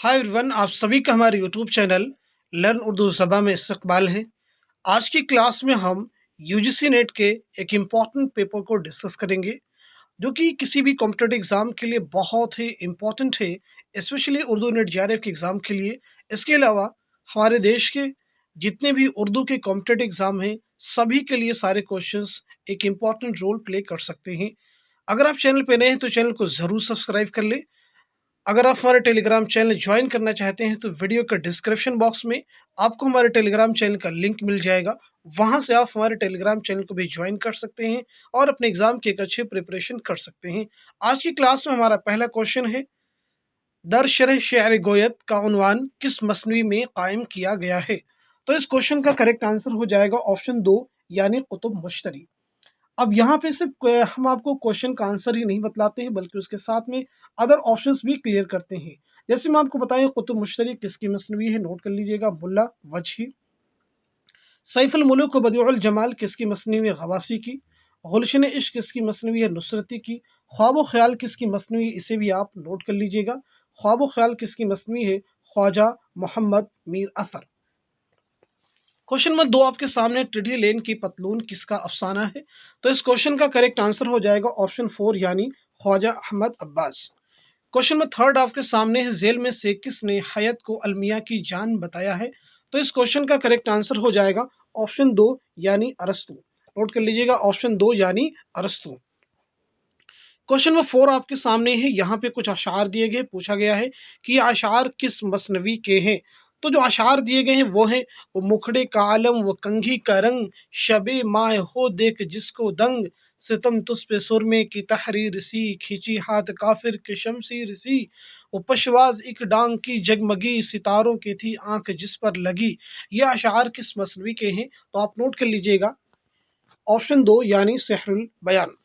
Hi everyone, आप सभी का हमारे यूट्यूब चैनल लर्न उर्दू ज़बा में इस्तकबाल है। आज की क्लास में हम यूजीसी नेट के एक इम्पॉर्टेंट पेपर को डिस्कस करेंगे, जो कि किसी भी कॉम्पिटिटिव एग्ज़ाम के लिए बहुत ही इम्पॉर्टेंट है, स्पेशली उर्दू नेट जेआरएफ के एग्ज़ाम के लिए। इसके अलावा हमारे देश के जितने भी उर्दू के कॉम्पिटिटिव एग्ज़ाम हैं, सभी के लिए सारे क्वेश्चंस एक इम्पॉर्टेंट रोल प्ले कर सकते हैं। अगर आप चैनल पे नए हैं तो चैनल को ज़रूर सब्सक्राइब कर लें। अगर आप हमारे टेलीग्राम चैनल ज्वाइन करना चाहते हैं तो वीडियो के डिस्क्रिप्शन बॉक्स में आपको हमारे टेलीग्राम चैनल का लिंक मिल जाएगा। वहां से आप हमारे टेलीग्राम चैनल को भी ज्वाइन कर सकते हैं और अपने एग्जाम की एक अच्छी प्रिपरेशन कर सकते हैं। आज की क्लास में हमारा पहला क्वेश्चन है, दर शरह शेर गोयत का उन्वान किस मसनवी में कायम किया गया है। तो इस क्वेश्चन का करेक्ट आंसर हो जाएगा ऑप्शन 2 यानी कुतुब मुश्तरी। अब यहाँ पे सिर्फ हम आपको क्वेश्चन का आंसर ही नहीं बतलाते हैं, बल्कि उसके साथ में अदर ऑप्शंस भी क्लियर करते हैं। जैसे मैं आपको बताएं, कुतुब मुश्तरी किसकी मसनवी है, नोट कर लीजिएगा, मुल्ला वजही। सैफुल मुल्क बदिउल जमाल किसकी मसनवी है, गवासी की। गुलशन इश्क किसकी मसनवी है, नुसरती की। ख्वाब ख्याल किसकी मसनवी, इसे भी आप नोट कर लीजिएगा। ख्वाब ख्याल किसकी मसनवी है, ख्वाजा मोहम्मद मीर असर। क्वेश्चन नंबर 2 आपके सामने, टिड्डी लेन की पतलून किसका अफसाना है। तो इस क्वेश्चन का करेक्ट आंसर हो जाएगा ऑप्शन 4 यानी ख्वाजा अहमद अब्बास। क्वेश्चन नंबर 3 आपके सामने है, जेल में से किसने हयत को अलमिया की जान बताया है। तो इस क्वेश्चन का करेक्ट आंसर हो जाएगा ऑप्शन 2 यानी अरस्तु। नोट कर लीजिएगा, ऑप्शन 2 यानी अरस्तु। क्वेश्चन नंबर 4 आपके सामने है, यहाँ पे कुछ अशार दिए गए, पूछा गया है कि ये अशार किस मसनवी के हैं। तो जो अशार दिए गए हैं वो हैं, वो मुखड़े का आलम वो कंघी का रंग, शबे माए हो देख जिसको दंग, सितम तुस पे सुरमे की तहरीर सी, खींची हाथ काफिर के शमशीर सी, वो पशवाज एक डांग की जगमगी, सितारों की थी आंख जिस पर लगी। ये अशार किस मसनवी के हैं। तो आप नोट कर लीजिएगा, ऑप्शन 2 यानी सेहरुल बयान।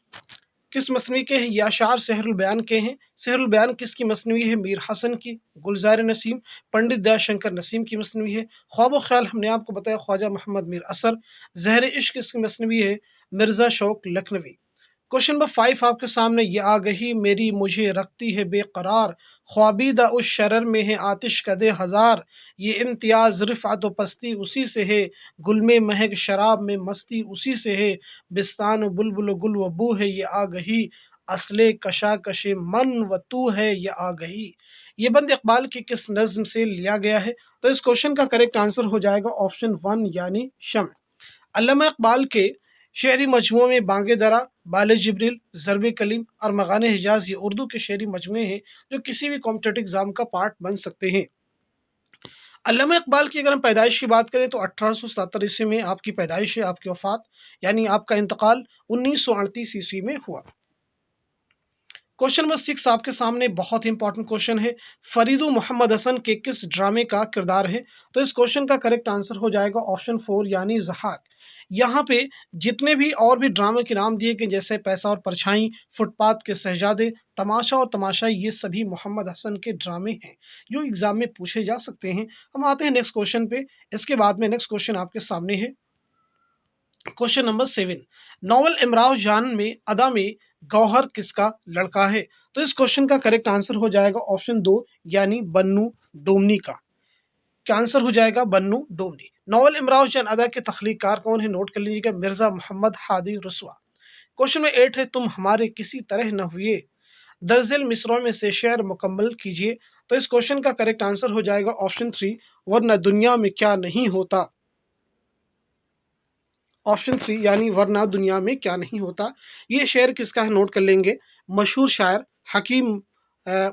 किस मसनवी के हैं ये अशार, सहरुल बयान के हैं। सहरुल बयान किसकी मसनवी है, मीर हसन की। गुलजार नसीम पंडित दयाशंकर नसीम की मसनवी है। ख्वाब ख्याल हमने आपको बताया ख्वाजा मोहम्मद मीर असर। जहर इश्क किसकी मसनवी है, मिर्ज़ा शौक लखनवी। क्वेश्चन नंबर 5 आपके सामने, ये आगही मेरी मुझे रखती है बेकरार, ख्वाबीदा उस शरर में है आतिश कदे हजार, ये इम्तियाज रिफ़ात व पस्ती उसी से है, गुल में महक शराब में मस्ती उसी से है, बिस्तान व बुलबुल गुल व बू है ये आगही, असले कशाकश मन व तू है ये आगही। ये बंद इकबाल की किस नज्म से लिया गया है। तो इस क्वेश्चन का करेक्ट आंसर हो जाएगा ऑप्शन 1 यानी शम। अल्लामा इकबाल के शेरी मजमूओं में बांगे दरा, बाले जिब्रिल, ज़रब कलीम और मगाने हिजाज, ये उर्दू के शेरी मजमूए हैं जो किसी भी कॉम्पिटिटिव एग्जाम का पार्ट बन सकते हैं। अल्लामा इकबाल की अगर हम पैदाइश की बात करें तो 1877 ईस्वी में आपकी पैदाइश है, आपकी वफात यानी आपका इंतकाल 1938 ईस्वी में हुआ। क्वेश्चन नंबर 6 आपके सामने बहुत इंपॉर्टेंट क्वेश्चन है, फरीदू मोहम्मद हसन के किस ड्रामे का किरदार है। तो इस क्वेश्चन का करेक्ट आंसर हो जाएगा ऑप्शन 4 यानी ज़हाक। यहाँ पे जितने भी और भी ड्रामे के नाम दिए गए, जैसे पैसा और परछाई, फुटपाथ के शहजादे, तमाशा और तमाशा, ये सभी मोहम्मद हसन के ड्रामे हैं जो एग्जाम में पूछे जा सकते हैं। हम आते हैं नेक्स्ट क्वेश्चन पे। इसके बाद में नेक्स्ट क्वेश्चन आपके सामने है, क्वेश्चन नंबर 7, नॉवल इमराव जान में अदा में गौहर किसका लड़का है। तो इस क्वेश्चन का करेक्ट आंसर हो जाएगा ऑप्शन 2 यानी बन्नू डोमनी का। क्या आंसर हो जाएगा, बन्नू डोमनी। नॉवल इमराव जान अदा के तख्लीकार कौन है, नोट कर लीजिएगा, मिर्जा मोहम्मद हादी रसवा। क्वेश्चन में 8 है, तुम हमारे किसी तरह न हुए, दर्जिल मिसरों में से शेर मुकम्मल कीजिए। तो इस क्वेश्चन का करेक्ट आंसर हो जाएगा ऑप्शन 3, वरना दुनिया में क्या नहीं होता। ऑप्शन 3 यानी वरना दुनिया में क्या नहीं होता। ये शेर किसका है, नोट कर लेंगे, मशहूर शायर हकीम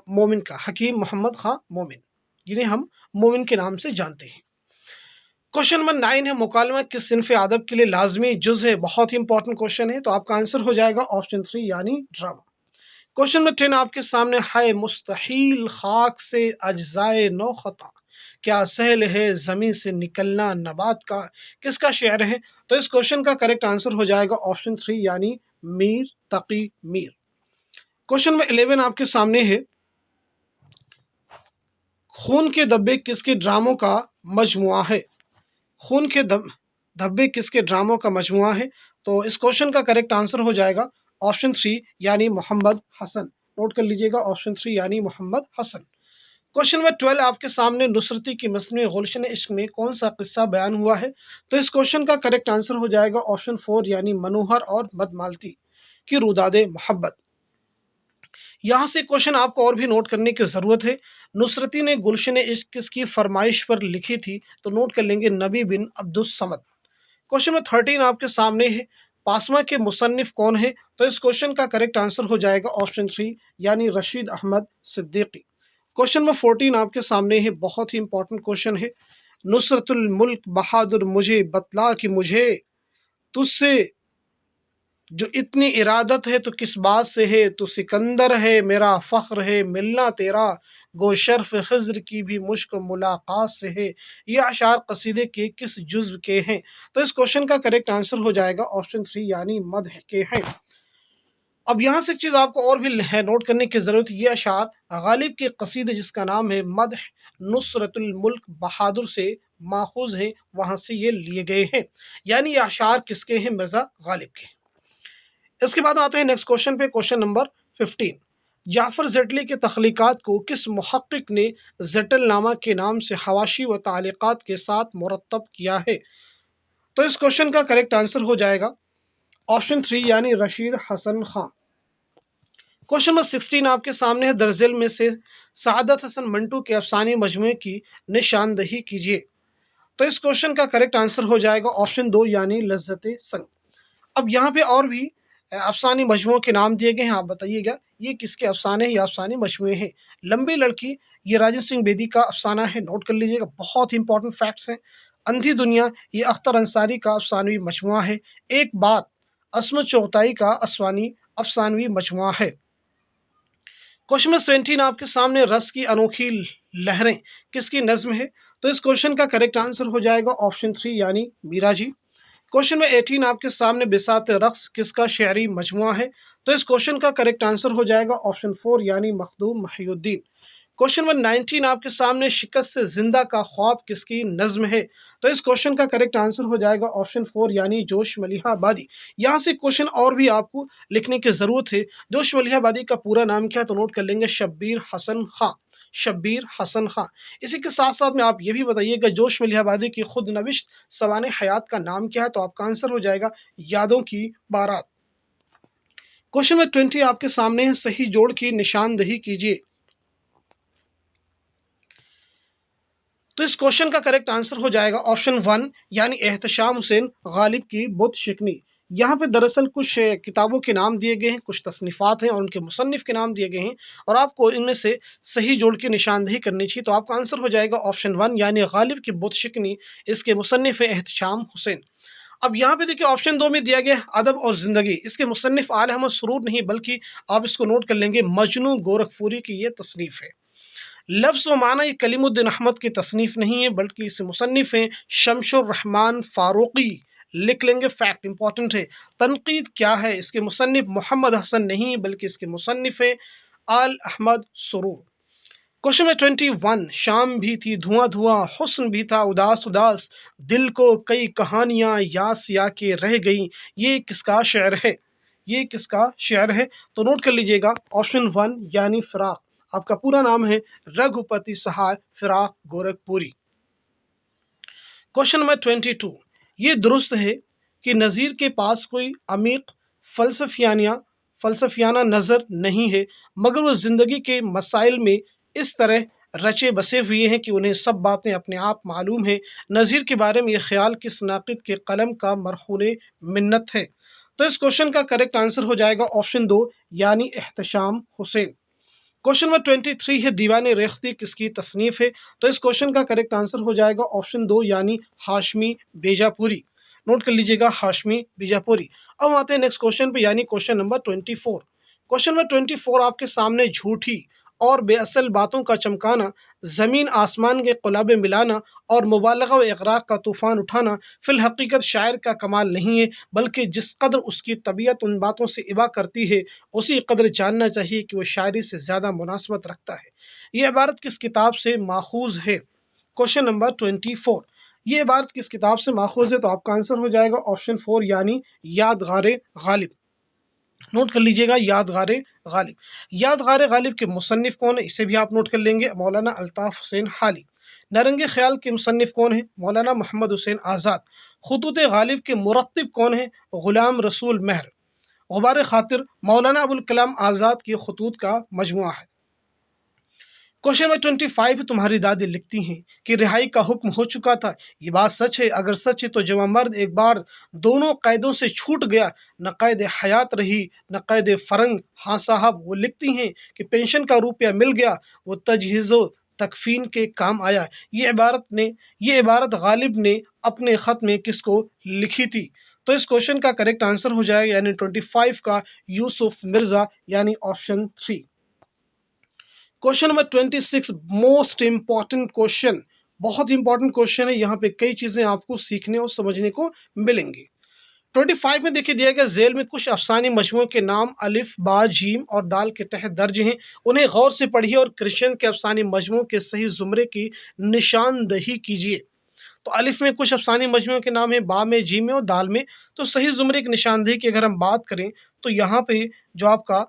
मोमिन का, हकीम मोहम्मद खां मोमिन, जिन्हें हम मोमिन के नाम से जानते हैं। क्वेश्चन नंबर 9 है, मुकालमा किस सिनफ अदब के लिए लाजमी जुज है। बहुत ही इंपॉर्टेंट क्वेश्चन है, तो आपका आंसर हो जाएगा ऑप्शन 3 यानी ड्रामा। क्वेश्चन नंबर 10 आपके सामने, है मुस्तहील खाक से अज्जाए नो खता, क्या सहल है ज़मीन से निकलना नबात का, किसका शेर है। तो इस क्वेश्चन का करेक्ट आंसर हो जाएगा ऑप्शन 3 यानी मीर तकी मीर। क्वेश्चन नंबर 11 आपके सामने है, खून के धब्बे किसके ड्रामों का मजमुआ है। खून के धब्बे किसके ड्रामों का मजमुआ है। तो इस क्वेश्चन का करेक्ट आंसर हो जाएगा ऑप्शन 3 यानी मोहम्मद हसन। नोट कर लीजिएगा, ऑप्शन 3 यानी मोहम्मद हसन। क्वेश्चन नंबर 12 आपके सामने नुसरती की मसनवी गुलशन इश्क में कौन सा किस्सा बयान हुआ है? तो इस क्वेश्चन का करेक्ट आंसर हो जाएगा ऑप्शन 4 यानी मनोहर और मदमालती की रुदादे मोहब्बत। यहाँ से क्वेश्चन आपको और भी नोट करने की ज़रूरत है। नुसरती ने गुलशन इश्क किसकी फरमाइश पर लिखी थी? तो नोट कर लेंगे नबी बिन अब्दुस समद। क्वेश्चन नंबर 13 आपके सामने है, पासमा के मुसन्निफ कौन है? तो इस क्वेश्चन का करेक्ट आंसर हो जाएगा ऑप्शन 3 यानी रशीद अहमद सिद्दीकी। क्वेश्चन नंबर 14 आपके सामने है, बहुत ही इंपॉर्टेंट क्वेश्चन है, नुसरतुल मुल्क बहादुर मुझे बतला कि मुझे तुझसे जो इतनी इरादत है तो किस बात से है, तो सिकंदर है मेरा फ़ख्र है मिलना तेरा, गो शर्फ खिज़्र की भी मुश्क मुलाकात से है। ये अशार कसीदे के किस जुज़्व के हैं? तो इस क्वेश्चन का करेक्ट आंसर हो जाएगा ऑप्शन 3 यानी मदह के हैं। अब यहाँ से एक चीज़ आपको और भी है नोट करने की ज़रूरत, ये अशार गालिब के कसीदे जिसका नाम है मदह नुसरतुल मुल्क बहादुर से माखूज़ हैं, वहाँ से ये लिए गए हैं, यानी ये अशार किसके हैं? मिर्ज़ा गालिब के। इसके बाद आते हैं नेक्स्ट क्वेश्चन पे, क्वेश्चन नंबर 15, जाफ़र ज़ेटली के तख्लीक़ात को किस मुहक्किक ने ज़ेटलनामा के नाम से हवाशी व तालिक़ात के साथ मुरत्तब किया है? तो इस क्वेश्चन का करेक्ट आंसर हो जाएगा ऑप्शन 3 यानी रशीद हसन खां। क्वेश्चन नंबर 16 आपके सामने है, दरजेल में से सआदत हसन मंटू के अफसानी मजमूए की निशानदही कीजिए। तो इस क्वेश्चन का करेक्ट आंसर हो जाएगा ऑप्शन 2 यानी लज्जत संग। अब यहाँ पे और भी अफसानी मजमूओं के नाम दिए गए हैं, आप बताइएगा ये किसके अफसाने हैं या अफसानी मजमूए हैं। लंबी लड़की ये राजन सिंह बेदी का अफसाना है, नोट कर लीजिएगा, बहुत इंपॉर्टेंट फैक्ट्स हैं। अंधी दुनिया ये अख्तर अंसारी का अफसानवी मजमुआ है। एक बात असमत चौगताई का अफसानवी मजमुआ है। क्वेश्चन नंबर 17 आपके सामने, रस की अनोखी लहरें किसकी नज्म है? तो इस क्वेश्चन का करेक्ट आंसर हो जाएगा ऑप्शन 3 यानी मीरा जी। क्वेश्चन नंबर 18 आपके सामने, बिसात रक्स किसका शेरी मजमुआ है? तो इस क्वेश्चन का करेक्ट आंसर हो जाएगा ऑप्शन 4 यानी मखदूम महिउद्दीन। क्वेश्चन नंबर 19 आपके सामने, शिकस्त से जिंदा का ख्वाब किसकी नज्म है? तो इस क्वेश्चन का करेक्ट आंसर हो जाएगा ऑप्शन 4 यानी जोश मलिहा आबादी। यहाँ से क्वेश्चन और भी आपको लिखने की ज़रूरत है, जोश मलिहा आबादी का पूरा नाम क्या है? तो नोट कर लेंगे शब्बीर हसन खां, शब्बीर हसन खां। इसी के साथ साथ में आप ये भी बताइएगा जोश मलिहा आबादी की खुद नविश्त सवाने हयात का नाम क्या है? तो आपका आंसर हो जाएगा यादों की बारात। क्वेश्चन नंबर 20 आपके सामने है, सही जोड़ की निशानदही कीजिए। तो इस क्वेश्चन का करेक्ट आंसर हो जाएगा ऑप्शन 1 यानी एहतशाम हुसैन गालिब की बुत शिकनी। यहाँ पे दरअसल कुछ किताबों के नाम दिए गए हैं, कुछ तसनीफ़ात हैं और उनके मुसन्निफ़ के नाम दिए गए हैं, और आपको इनमें से सही जोड़ की निशानदही करनी चाहिए। तो आपका आंसर हो जाएगा ऑप्शन 1 यानी गालिब की बुत शिकनी, इसके मुसन्निफ़ है एहतशाम हुसैन। अब यहाँ पे देखिए ऑप्शन 2 में दिया गया है अदब और ज़िंदगी, इसके मुसन्निफ़ आल अहमद सुरूर नहीं बल्कि आप इसको नोट कर लेंगे मजनू गोरखपुरी की ये तसनीफ़ है। लफ्ज़ व माना ये कलीमुद्दीन अहमद की तसनीफ़ नहीं है बल्कि इसे मुसन्निफ़ हैं शमशुर रहमान फ़ारूक़ी, लिख लेंगे, फैक्ट इंपॉर्टेंट है। तनकीद क्या है? इसके मुसन्निफ़ मोहम्मद हसन नहीं बल्कि इसके मुसन्निफ़ हैं आल अहमद सुरूर। क्वेश्चन नंबर 21, शाम भी थी धुआं धुआं, हुस्न भी था उदास उदास, दिल को कई कहानियाँ याद सिया के रह गई, ये किसका शेर है? ये किसका शेर है? तो नोट कर लीजिएगा ऑप्शन 1 यानी फिराक। आपका पूरा नाम है रघुपति सहाय फिराक गोरखपुरी। क्वेश्चन नंबर 22, ये दुरुस्त है कि नज़ीर के पास कोई अमीक फ़लसफ़ियाना नज़र नहीं है, मगर वो ज़िंदगी के मसाइल में इस तरह रचे बसे हुए हैं कि उन्हें सब बातें अपने आप मालूम हैं। नज़ीर के बारे में ये ख्याल किस नाक़िद के कलम का मरहून मिन्नत है? तो इस क्वेश्चन का करेक्ट आंसर हो जाएगा ऑप्शन 2 यानी एहतशाम हुसैन। क्वेश्चन नंबर 23 है, दीवाने रेख्ती किसकी तसनीफ़ है? तो इस क्वेश्चन का करेक्ट आंसर हो जाएगा ऑप्शन 2 यानी हाशमी बीजापुरी। नोट कर लीजिएगा हाशमी बीजापुरी। अब आते हैं नेक्स्ट क्वेश्चन पे यानी क्वेश्चन नंबर 24। क्वेश्चन नंबर 24 आपके सामने, झूठी और बेअसल बातों का चमकाना, ज़मीन आसमान के क़ुलाबे मिलाना और मुबालगा व इग़राक़ का तूफ़ान उठाना फ़िल हक़ीक़त शायर का कमाल नहीं है, बल्कि जिस कदर उसकी तबीयत उन बातों से इबा करती है उसी कदर जानना चाहिए कि वह शायरी से ज़्यादा मुनासबत रखता है। ये इबारत किस किताब से माखूज़ है? क्वेश्चन नंबर 24, ये इबारत किस किताब से माखूज़ है? तो आपका आंसर हो जाएगा ऑप्शन 4 यानी यादगार गालिब। नोट कर लीजिएगा यादगार गालिब। यादगार गालिब के मुसन्निफ़ कौन है, इसे भी आप नोट कर लेंगे, मौलाना अल्ताफ़ हुसैन हाली। नरंगे ख्याल के मुसन्निफ़ कौन है, मौलाना मोहम्मद हुसैन आज़ाद। खुतूत गालिब के मुरत्तिब कौन है, गुलाम रसूल महर। गुबार खातिर मौलाना अबुल कलाम आज़ाद की खतूत का मजमुआ है। क्वेश्चन नंबर 25 तुम्हारी दादी लिखती हैं कि रिहाई का हुक्म हो चुका था, ये बात सच है? अगर सच है तो जवां मर्द एक बार दोनों कैदों से छूट गया, न कैद हयात रही न कैद फरंग। हाँ साहब, वो लिखती हैं कि पेंशन का रुपया मिल गया, वो तजहीज़ो तकफीन के काम आया। ये इबारत गालिब ने अपने ख़त में किसको लिखी थी? तो इस क्वेश्चन का करेक्ट आंसर हो जाएगा यानी 25 का यूसुफ मिर्ज़ा यानी option 3। Question number 26 most important question, बहुत इंपॉर्टेंट क्वेश्चन है। यहाँ पे कई चीज़ें आपको सीखने और समझने को मिलेंगी। 25 में देखिए दिया गया झेल में कुछ अफसानी मजमूओं के नाम अलिफ बा जीम और दाल के तहत दर्ज हैं, उन्हें गौर से पढ़िए और क्रिश्चियन के अफसानी मजमूओं के सही जुमरे की निशानदही कीजिए। तो अलिफ में कुछ अफसानी मजमूओं के नाम है, बा में, जीम में और दाल में। तो सही जुमरे की निशानदही की अगर हम बात करें तो यहाँ पे जो आपका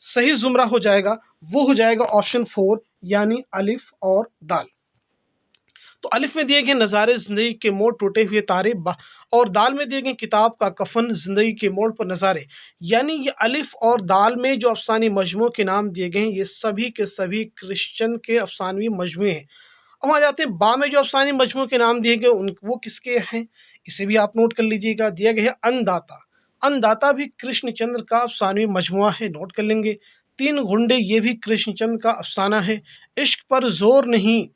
सही जुमरा हो जाएगा वो हो जाएगा ऑप्शन 4 यानी अलिफ और दाल। तो अलिफ में दिए गए नज़ारे ज़िंदगी के मोड़ टूटे हुए तारे, और दाल में दिए गए किताब का कफन ज़िंदगी के मोड़ पर नज़ारे। यानी ये अलिफ और दाल में जो अफसानी मजमू के नाम दिए गए हैं ये सभी के सभी क्रिश्चियन के अफसानवी मजमू हैं। अब आ जाते हैं बा में जो अफसानी मजमू के नाम दिए गए उन वो किसके हैं, इसे भी आप नोट कर लीजिएगा। दिया गया है अन्नदाता। अन्नदाता भी कृष्णचंद्र का अफसानवी मजमुआ है, नोट कर लेंगे। तीन घुंडे ये भी कृष्णचंद्र का अफसाना है। इश्क पर जोर नहीं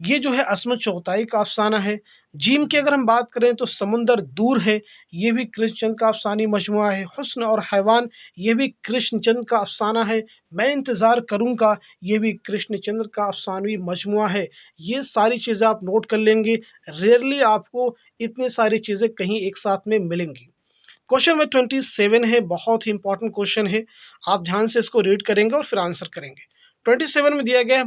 ये जो है असमत चौथाई का अफसाना है। जीम की अगर हम बात करें तो समुंदर दूर है, ये भी कृष्णचंद्र का अफसानी मजमुआ है। हुस्न और हैवान ये भी कृष्णचंद्र का अफसाना है। मैं इंतज़ार करूँगा ये भी कृष्णचंद्र का अफसानवी मजमुआ है। ये सारी चीज़ें आप नोट कर लेंगे, रेयरली आपको इतनी सारी चीज़ें कहीं एक साथ में मिलेंगी। क्वेश्चन नंबर 27 है, बहुत ही इंपॉर्टेंट क्वेश्चन है, आप ध्यान से इसको रीड करेंगे और फिर आंसर करेंगे। 27 में दिया गया है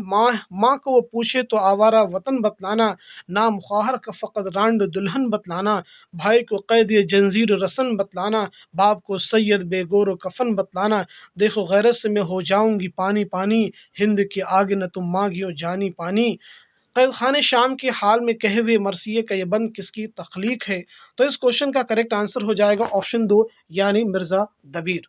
माँ को वो पूछे तो आवारा वतन बतलाना, नाम ख्वाहर का फ़कत रांड दुल्हन बतलाना, भाई को कैद जंजीर रसन बतलाना, बाप को सैयद बेगोर कफन बतलाना, देखो गैरत से मैं हो जाऊंगी पानी पानी, हिंद के आगे न तुम मांगियो जानी पानी। कैद खाने शाम के हाल में कहे हुए मरसिए का ये बंद किसकी तख्लीक है? तो इस क्वेश्चन का करेक्ट आंसर हो जाएगा ऑप्शन 2 यानी मिर्ज़ा दबीर।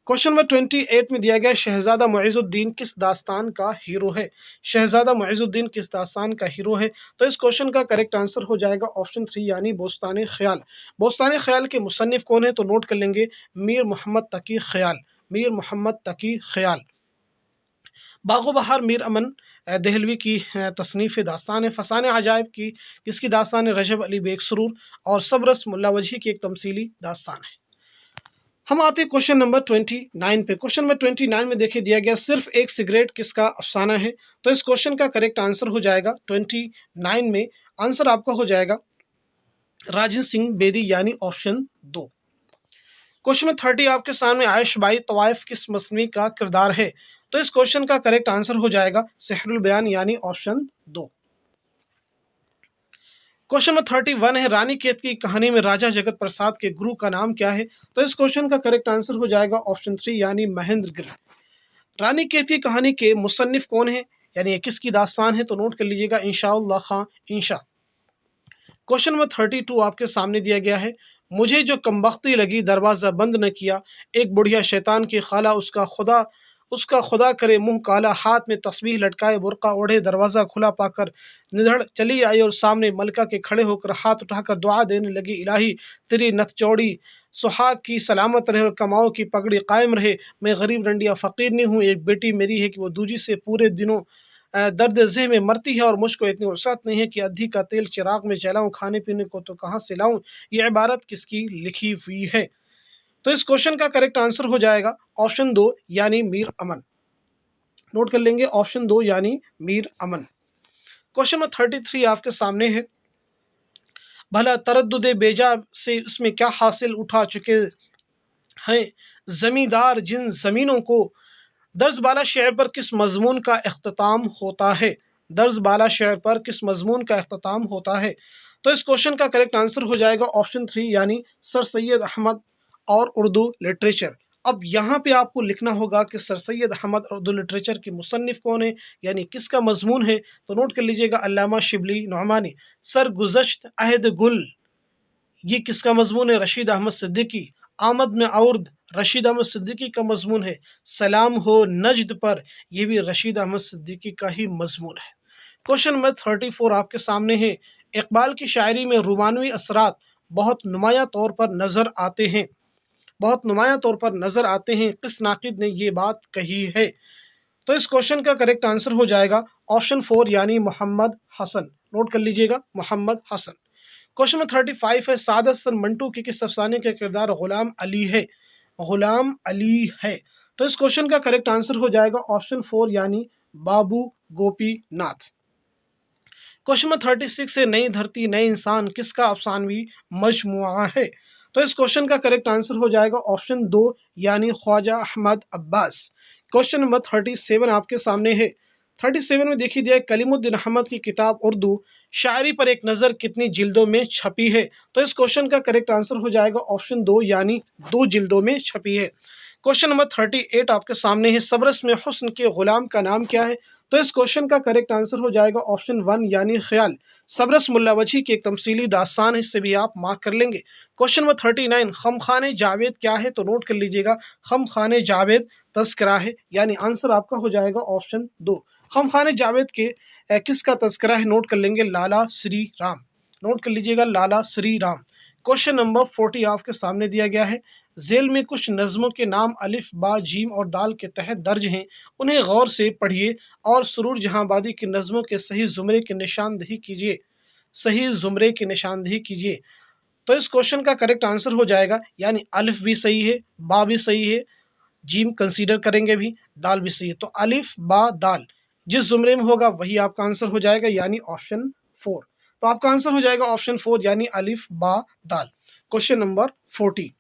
क्वेश्चन नंबर 28 में दिया गया शहजादा मुइज़ुद्दीन किस दास्तान का हीरो है? शहजादा मुइज़ुद्दीन किस दास्तान का हीरो है? तो इस क्वेश्चन का करेक्ट आंसर हो जाएगा ऑप्शन 3 यानी बोस्तान ख्याल। बोस्तान ख्याल के मुसन्निफ कौन है? तो नोट कर लेंगे मीर मोहम्मद तकी ख्याल। मीर मोहम्मद तकी ख्याल। बागो बहार मीर अमन दहलवी की तसनीफ़ दास्तान फ़सान अजायब की किसकी दास्तान है? रजब अली बेग सुरूर। और सबरस मुल्ला वजही की एक तमसीली दास्तान है। हम आते हैं क्वेश्चन नंबर 29 पे। क्वेश्चन नंबर 29 में देखिए दिया गया सिर्फ एक सिगरेट किसका अफसाना है? तो इस क्वेश्चन का करेक्ट आंसर हो जाएगा 29 में आंसर आपका हो जाएगा राजन सिंह बेदी यानी ऑप्शन 2। क्वेश्चन नंबर 30 आपके सामने आयश बाई तवाइफ किस मसनवी का किरदार है? तो इस क्वेश्चन का करेक्ट आंसर हो जाएगा सेहरुल बयान यानी ऑप्शन 2। क्वेश्चन नंबर 31 है रानी केत की कहानी में राजा जगत प्रसाद के गुरु का नाम क्या है? तो इस क्वेश्चन का करेक्ट आंसर हो जाएगा ऑप्शन 3 यानी महेंद्र गिर। रानी केत की कहानी के मुसन्निफ कौन है यानी ये किसकी दास्तान है? तो नोट कर लीजिएगा इंशाअल्लाह खां इंशा। क्वेश्चन नंबर 32 आपके सामने दिया गया है मुझे जो कमबख्ती लगी दरवाज़ा बंद न किया, एक बुढ़िया शैतान की खाला उसका खुदा करे मुंह काला, हाथ में तस्बीह लटकाए बुरका ओढ़े दरवाज़ा खुला पाकर निधड़ चली आई और सामने मलका के खड़े होकर हाथ उठाकर दुआ देने लगी, इलाही तेरी नथ चौड़ी सुहाग की सलामत रहे और कमाओ की पगड़ी कायम रहे। मैं गरीब रंडिया फ़कीर नहीं हूँ, एक बेटी मेरी है कि वो दूजी से पूरे दिनों दर्द ज़ेह में मरती है और मुझको इतनी वसअत नहीं है कि अद्धी का तेल चिराग में जलाऊं, खाने पीने को तो कहाँ से लाऊं। ये इबारत किसकी लिखी हुई है? तो इस क्वेश्चन का करेक्ट आंसर हो जाएगा ऑप्शन 2 यानी मीर अमन। नोट कर लेंगे ऑप्शन 2 यानी मीर अमन। क्वेश्चन नंबर 33 आपके सामने है भला तरद्दुद बेजा से उसमें क्या हासिल उठा चुके हैं जमींदार जिन ज़मीनों को, दर्ज बाला शेर पर किस मजमून का इख्तिताम होता है? दर्ज बाला शेर पर किस मजमून का इख्तिताम होता है? तो इस क्वेश्चन का करेक्ट आंसर हो जाएगा ऑप्शन 3 यानी सर सैयद अहमद और उर्दू लिटरेचर। अब यहाँ पे आपको लिखना होगा कि सर सैयद अहमद उर्दू लिटरेचर के मुसन्निफ़ कौन है, यानी किसका मज़मून है। तो नोट कर लीजिएगा अल्लामा शिबली नौमानी। सर गुज़श्त अहद गुल, ये किसका मज़मून है, रशीद अहमद सिद्दीकी। आमद में औरद, रशीद अहमद सिद्दीकी का मज़मून है। सलाम हो नजद पर, ये भी रशीद अहमद सिद्दीकी का ही मज़मून है। क्वेश्चन नंबर 34 आपके सामने है। इकबाल की शायरी में रोमानवी असरात बहुत नुमाया तौर पर नज़र आते हैं, बहुत नुमाया तौर पर नज़र आते हैं, किस नाकिद ने ये बात कही है। तो इस क्वेश्चन का करेक्ट आंसर हो जाएगा ऑप्शन 4 यानी मोहम्मद हसन। नोट कर लीजिएगा मोहम्मद हसन। क्वेश्चन नंबर 35 है। सादत हसन मंटू के किस अफसाने का किरदार गुलाम अली है, गुलाम अली है। तो इस क्वेश्चन का करेक्ट आंसर हो जाएगा ऑप्शन 4 यानी बाबू गोपीनाथ। क्वेश्चन नंबर 36 है। नई धरती नए इंसान किसका अफसानवी मजमुआ है। तो इस क्वेश्चन का करेक्ट आंसर हो जाएगा ऑप्शन 2 यानी ख्वाजा अहमद अब्बास। क्वेश्चन नंबर 37 आपके सामने है। 37 में देखिए दिया है, कलीमुद्दीन अहमद की किताब उर्दू शायरी पर एक नज़र कितनी जिल्दों में छपी है। तो इस क्वेश्चन का करेक्ट आंसर हो जाएगा ऑप्शन 2 यानी 2 जिल्दों में छपी है। क्वेश्चन नंबर 38 आपके सामने है। सबरस में हुस्न के गुलाम का नाम क्या है। तो इस क्वेश्चन का करेक्ट आंसर हो जाएगा ऑप्शन 1 यानी ख्याल। सबरस मुल्ला वजी की एक तमसीली दास्तान है, इससे भी आप मार्क कर लेंगे। क्वेश्चन नंबर 39 खम खाने जावेद क्या है। तो नोट कर लीजिएगा खम खाने जावेद तस्करा है, यानी आंसर आपका हो जाएगा ऑप्शन 2। खम खाने जावेद के किसका तस्करा है, नोट कर लेंगे लाला श्री राम। नोट कर लीजिएगा लाला श्री राम। क्वेश्चन नंबर 40 आपके सामने दिया गया है। झेल में कुछ नज़मों के नाम अलिफ बा जीम और दाल के तहत दर्ज हैं, उन्हें गौर से पढ़िए और सुरूर जहांबादी की नज़मों के सही ज़ुमरे की निशानदही कीजिए, सही ज़ुमरे की निशानदही कीजिए। तो इस क्वेश्चन का करेक्ट आंसर हो जाएगा, यानी अलिफ भी सही है, बा भी सही है, जीम कंसीडर करेंगे भी, दाल भी सही है। तो अलिफ बा दाल जिस ज़ुमरे में होगा वही आपका आंसर हो जाएगा, यानी ऑप्शन 4। तो आपका आंसर हो जाएगा ऑप्शन 4 यानी अलिफ बा दाल। Question number 40।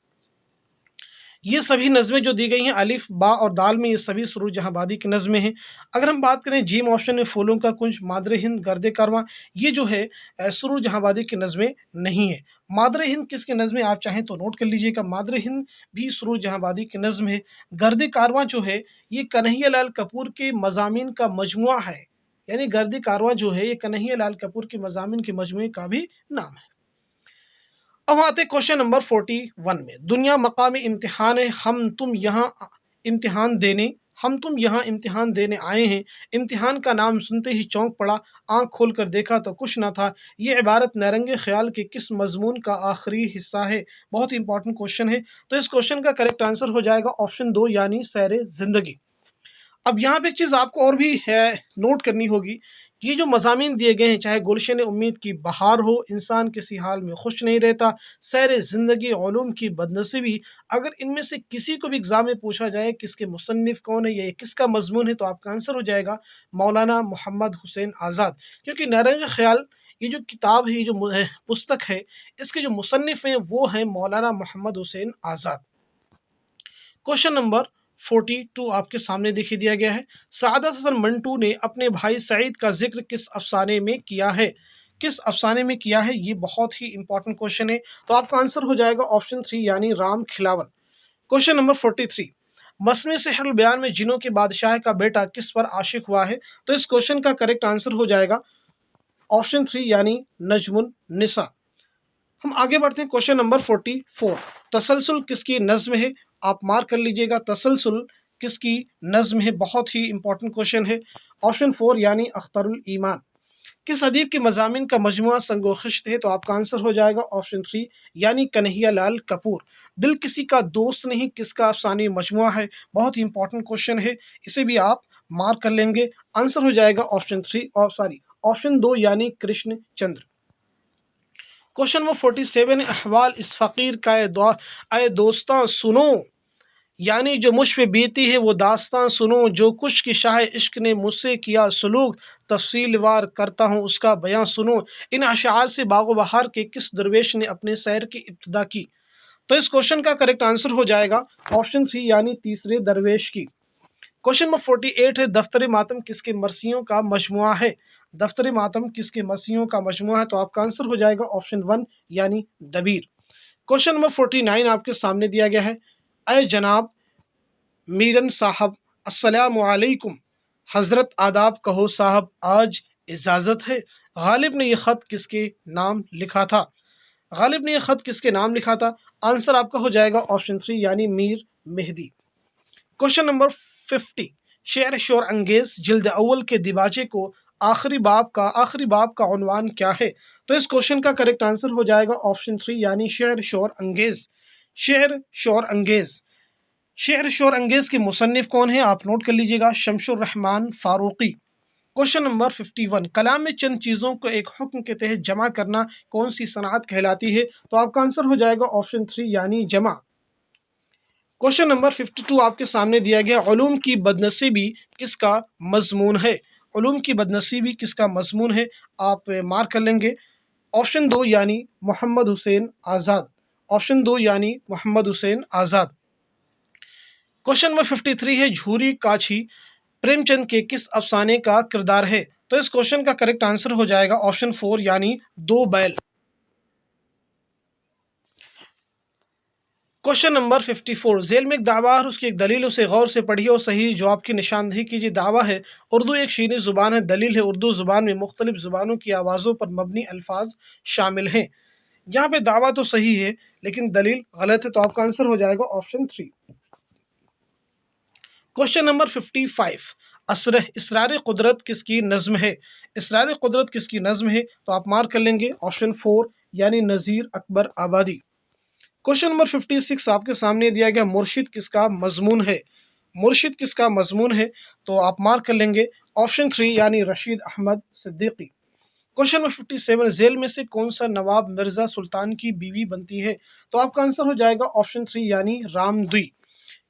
ये सभी नज़में जो दी गई हैं अलिफ बा और दाल में, ये सभी सुरूर जहांबादी की नज़में हैं। अगर हम बात करें जीम ऑप्शन में फूलों का कुंज, मादरे हिंद, गर्दे कारवां, ये जो है सुरूर जहांबादी की नज़में नहीं है। मादरे हिंद किसकी नज़में आप चाहें तो नोट कर लीजिएगा, मादरे हिंद भी सुरूर जहांबादी की नज़म है। गर्दे कारवां जो है ये कन्हैया लाल कपूर के मज़ामीन का मजमुआ है, यानी गर्दे कारवां जो है ये कन्हैया लाल कपूर के मज़ामीन के मजमुए का भी नाम है। अब आते क्वेश्चन नंबर 41 में। दुनिया मकामी इम्तिहान है, हम तुम यहाँ इम्तिहान देने, हम तुम यहाँ इम्तिहान देने आए हैं। इम्तिहान का नाम सुनते ही चौंक पड़ा, आंख खोल कर देखा तो कुछ ना था। ये इबारत नरंगे ख्याल के किस मजमून का आखिरी हिस्सा है। बहुत इंपॉर्टेंट क्वेश्चन है। तो इस क्वेश्चन का करेक्ट आंसर हो जाएगा ऑप्शन 2 यानी सैर जिंदगी। अब यहाँ पे एक चीज़ आपको और भी है नोट करनी होगी कि ये जो मज़ामीन दिए गए हैं, चाहे गुलशन उम्मीद की बहार हो, इंसान किसी हाल में खुश नहीं रहता, सैर ज़िंदगी, उलूम की बदनसीबी, अगर इनमें से किसी को भी एग्ज़ाम में पूछा जाए किसके मुसन्निफ़ कौन है या ये किसका मज़मून है, तो आपका आंसर हो जाएगा मौलाना मोहम्मद हुसैन आज़ाद। क्योंकि नारंग ख़याल ये जो किताब है, ये जो पुस्तक है, इसके जो मुसन्निफ़ हैं वो हैं मौलाना मोहम्मद हुसैन आज़ाद। क्वेश्चन नंबर 42 आपके सामने दिखी दिया गया है। सादत हसन मंटू ने अपने भाई सईद का जिक्र किस अफसाने में किया है, किस अफसाने में किया है। ये बहुत ही इंपॉर्टेंट क्वेश्चन है। तो आपका आंसर हो जाएगा ऑप्शन 3 यानी राम खिलावन। Question number 43। मसनू सिहरुल बयान में जिनों के बादशाह का बेटा किस पर आशिक हुआ है। तो इस क्वेश्चन का करेक्ट आंसर हो जाएगा ऑप्शन 3 यानी नजमुन निसा। हम आगे बढ़ते हैं क्वेश्चन नंबर 44। तसलसल किसकी नज्म है, आप मार्क कर लीजिएगा तसलसल किसकी नज्म है। बहुत ही इंपॉर्टेंट क्वेश्चन है। ऑप्शन 4 यानी अख्तरुल ईमान। किस अदीब के मज़ामीन का मजमुआ संगो खिश्त है। तो आपका आंसर हो जाएगा ऑप्शन 3 यानी कन्हैया लाल कपूर। दिल किसी का दोस्त नहीं किसका अफसानी मजमुआ है। बहुत ही इंपॉर्टेंट क्वेश्चन है, इसे भी आप मार्क कर लेंगे। आंसर हो जाएगा ऑप्शन 3 और सॉरी ऑप्शन 2 यानी कृष्ण चंद्र। क्वेश्चन नंबर 47 है। अहवाल इस फ़कीर का ए दोस्तां सुनो, यानी जो मुझ पे बीती है वो दास्तां सुनो, जो कुछ की शाह इश्क ने मुझसे किया सलूक, तफसील वार करता हूँ उसका बयां सुनो। इन अशार से बागो बहार के किस दरवेश ने अपने सैर की इब्तिदा की। तो इस क्वेश्चन का करेक्ट आंसर हो जाएगा ऑप्शन 3 यानी तीसरे दरवेश की। क्वेश्चन नंबर 48 है। दफ्तर मातम किसके मरसियों का मजमुआ है। दफ्तर मातम किसके मरसियों का मजमुआ है। तो आपका आंसर हो जाएगा ऑप्शन 1 यानी दबीर। क्वेश्चन नंबर 49 आपके सामने दिया गया है। अय जनाब मीरन साहब अस्सलाम वालेकुम। हजरत आदाब कहो साहब आज इजाज़त है। गालिब ने यह ख़त किसके नाम लिखा था? गालिब ने यह ख़त किसके नाम लिखा था? आंसर आपका हो जाएगा ऑप्शन 3 यानी मीर मेहदी। क्वेश्चन नंबर 50, शेर शोर अंगेज जिल्द अव्वल के दिबाचे को आखिरी बाब का उन्वान क्या है? तो इस क्वेश्चन का करेक्ट आंसर हो जाएगा ऑप्शन 3 यानी शेर शोर अंगेज। शेर शोर अंगेज, शेर शोर अंगेज के मुसन्निफ कौन है? आप नोट कर लीजिएगा, शमशुर रहमान फारूकी। क्वेश्चन नंबर 51, कलाम में चंद चीज़ों को एक हुक्म के तहत जमा करना कौन सी सनअत कहलाती है? तो आपका आंसर हो जाएगा ऑप्शन 3 यानी जमा। क्वेश्चन नंबर 52 आपके सामने दिया गया, उलूम की बदनसीबी किसका मजमून है? उलूम की बदनसीबी किसका मजमून है? आप मार्क कर लेंगे, ऑप्शन 2 यानी मोहम्मद हुसैन आज़ाद। ऑप्शन 2 यानी मोहम्मद हुसैन आज़ाद। क्वेश्चन नंबर 53 है, झूरी काछी प्रेमचंद के किस अफसाने का किरदार है? तो इस क्वेश्चन का करेक्ट आंसर हो जाएगा ऑप्शन 4 यानी दो बैल। क्वेश्चन नंबर 54, जेल में एक दावा है, उसकी एक दलील, उसे गौर से पढ़िए और सही जवाब की निशानदेही कीजिए। दावा है उर्दू एक शीनी ज़ुबान है, दलील है उर्दू ज़ुबान में मुख्तलिफ ज़ुबानों की आवाज़ों पर मबनी अल्फाज शामिल हैं। यहाँ पे दावा तो सही है लेकिन दलील गलत है, तो आपका आंसर हो जाएगा ऑप्शन 3। क्वेश्चन नंबर 55, इसरार कुदरत किसकी नज़्म है? इसरार कुदरत किसकी नज़्म है? तो आप मार्क कर लेंगे, ऑप्शन 4 यानी नज़ीर अकबर आबादी। क्वेश्चन नंबर 56 आपके सामने दिया गया, मुर्शिद किसका मजमून है? मुर्शिद किसका मजमून है? तो आप मार्क कर लेंगे, ऑप्शन 3 यानी रशीद अहमद सिद्दीकी। क्वेश्चन नंबर 57, जेल में से कौन सा नवाब मिर्जा सुल्तान की बीवी बनती है? तो आपका आंसर हो जाएगा ऑप्शन 3 यानी रामदुई।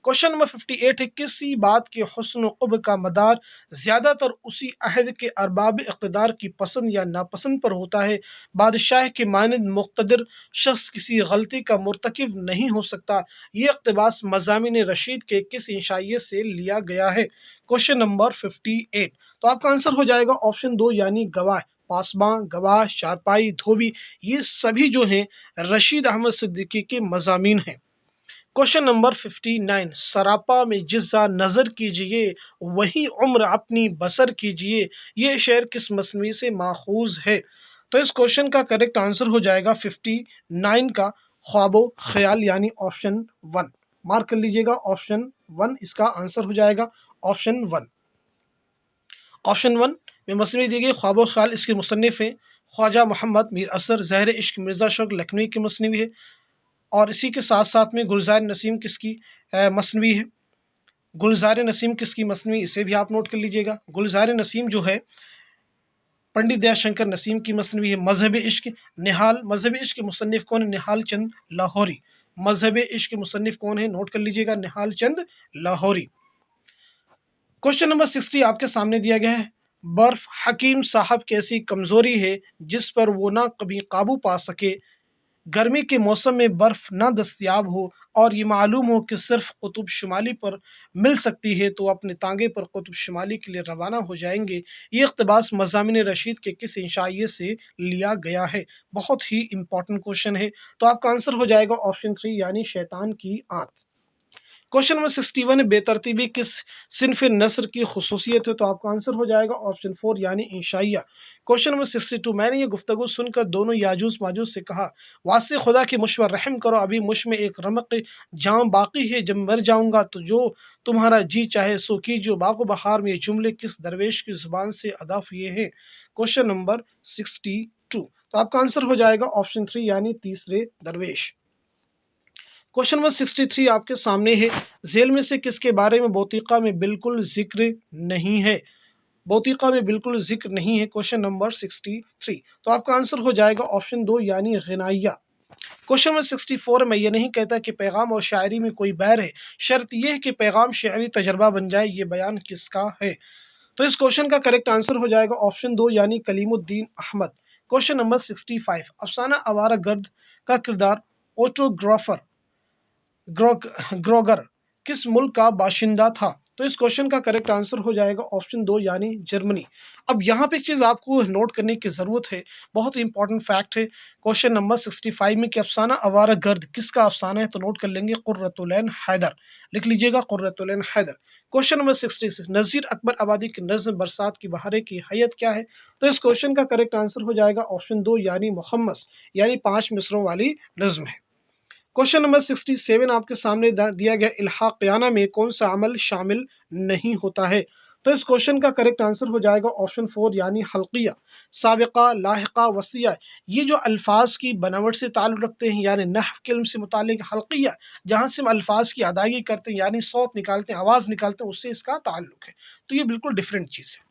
क्वेश्चन नंबर 58 है, किसी बात के हुस्न क़ुब का मदार ज़्यादातर उसी अहद के अरबाब इक़्तिदार की पसंद या नापसंद पर होता है। बादशाह के मानद मुक़्तदिर शख्स किसी गलती का मुर्तकिब नहीं हो सकता। ये इक़्तिबास मज़ामिन रशीद के किस इंशाइये से लिया गया है? क्वेश्चन नंबर 58, तो आपका आंसर हो जाएगा ऑप्शन 2 यानी गवाह। पासबां, गवाह, चारपाई, धोबी, ये सभी जो हैं रशीद अहमद सिद्दीकी के मज़ामीन हैं। क्वेश्चन नंबर 59, सरापा में जिज़्ज़ा नज़र ख्वाजा वही उम्र अपनी बसर कीजिए, ये शेर किस मसनवी से माखूज है? तो इस क्वेश्चन का करेक्ट आंसर हो जाएगा 59 का ख्वाबो ख्याल यानी ऑप्शन 1। मार्क कर लीजिएगा, ऑप्शन 1 इसका आंसर हो जाएगा, ऑप्शन 1। ऑप्शन 1 में मसनवी दी गई ख्वाबो ख्याल, इसके मुसन्निफ हैं ख्वाजा मोहम्मद मीर असर। ज़हर इश्क मिर्ज़ा शौक लखनवी की मसनवी है। और इसी के साथ साथ में गुलजार नसीम किसकी मसनवी है? गुलजार नसीम किसकी मसनवी, इसे भी आप नोट कर लीजिएगा। गुलजार नसीम जो है पंडित दयाशंकर नसीम की मसनवी है। मजहब इश्क निहाल, मजहब इश्क के मुसन्निफ कौन है? निहाल चंद लाहौरी। मजहब इश्क के मुसन्निफ कौन है? नोट कर लीजिएगा, निहाल चंद लाहौरी। क्वेश्चन नंबर 60 आपके सामने दिया गया है, बर्फ हकीम साहब की ऐसी कमज़ोरी है जिस पर वो ना कभी काबू पा सके, गर्मी के मौसम में बर्फ़ ना दस्तयाब हो और ये मालूम हो कि सिर्फ कुतुब शुमाली पर मिल सकती है, तो अपने तांगे पर कुतुब शुमाली के लिए रवाना हो जाएंगे। ये इक़्तिबास मज़ामिन रशीद के किस इंशाइये से लिया गया है? बहुत ही इंपॉर्टेंट क्वेश्चन है, तो आपका आंसर हो जाएगा ऑप्शन 3 यानी शैतान की आंत। क्वेश्चन नंबर 61, बेतरतीबी किस सिनफ नस्र की खसूसियत है? तो आपका आंसर हो जाएगा ऑप्शन 4 यानी इंशाइया। क्वेश्चन नंबर 62, मैंने ये गुफ्तगू सुनकर दोनों याजूज माजूज से कहा, वास्ते खुदा की मुझ पर रहम करो, अभी मुझ में एक रमक जाम बाकी है, जब मर जाऊंगा तो जो तुम्हारा जी चाहे सो कीजिए। बागो बहार में ये जुमले किस दरवेश की ज़ुबान से अदा हुए हैं? क्वेश्चन नंबर 62, तो आपका आंसर हो जाएगा ऑप्शन 3 यानी तीसरे दरवेश। क्वेश्चन नंबर 63 आपके सामने है, जेल में से किसके बारे में बोतीक़ा में बिल्कुल जिक्र नहीं है? बोतीक़ा में बिल्कुल जिक्र नहीं है। क्वेश्चन नंबर 63, तो आपका आंसर हो जाएगा ऑप्शन 2 यानी ग़िनाइया। क्वेश्चन नंबर 64, मैं ये नहीं कहता कि पैगाम और शायरी में कोई बैर है, शर्त यह है कि पैगाम शायरी तजर्बा बन जाए, ये बयान किसका है? तो इस क्वेश्चन का करेक्ट आंसर हो जाएगा ऑप्शन 2 यानी कलीमुद्दीन अहमद। क्वेश्चन नंबर 65, अफसाना आवारा गर्द का किरदार ऑटोग्राफर ग्रोगर किस मुल्क का बाशिंदा था? तो इस क्वेश्चन का करेक्ट आंसर हो जाएगा ऑप्शन 2 यानी जर्मनी। अब यहाँ पे एक चीज़ आपको नोट करने की ज़रूरत है, बहुत ही इंपॉर्टेंट फैक्ट है। क्वेश्चन नंबर 65 में कि अफसाना आवारा गर्द किसका अफसाना है, तो नोट कर लेंगे कुर्रतुल ऐन हैदर, लिख लीजिएगा कुर्रतुल ऐन हैदर। क्वेश्चन नंबर 66 नज़ीर अकबर आबादी की नज़्म बरसात की बहारें की हैयत क्या है, तो इस क्वेश्चन का करेक्ट आंसर हो जाएगा ऑप्शन 2 यानी मुहम्मस, यानी 5 मिसरों वाली नज़्म है। क्वेश्चन नंबर 67 आपके सामने दिया गया इल्हाक़ियाना में कौन सा अमल शामिल नहीं होता है, तो इस क्वेश्चन का करेक्ट आंसर हो जाएगा ऑप्शन 4 यानी हल्किया, साबिक़ा, लाहिक़ा, वसिया। ये जो अल्फाज की बनावट से ताल्लुक़ रखते हैं यानी नहव के इल्म से मुतालिक, हल्किया जहाँ से हम अल्फाज की अदायगी करते हैं यानी सौत निकालते हैं, आवाज़ निकालते हैं, उससे इसका ताल्लुक़ है। तो ये बिल्कुल डिफरेंट चीज़ है।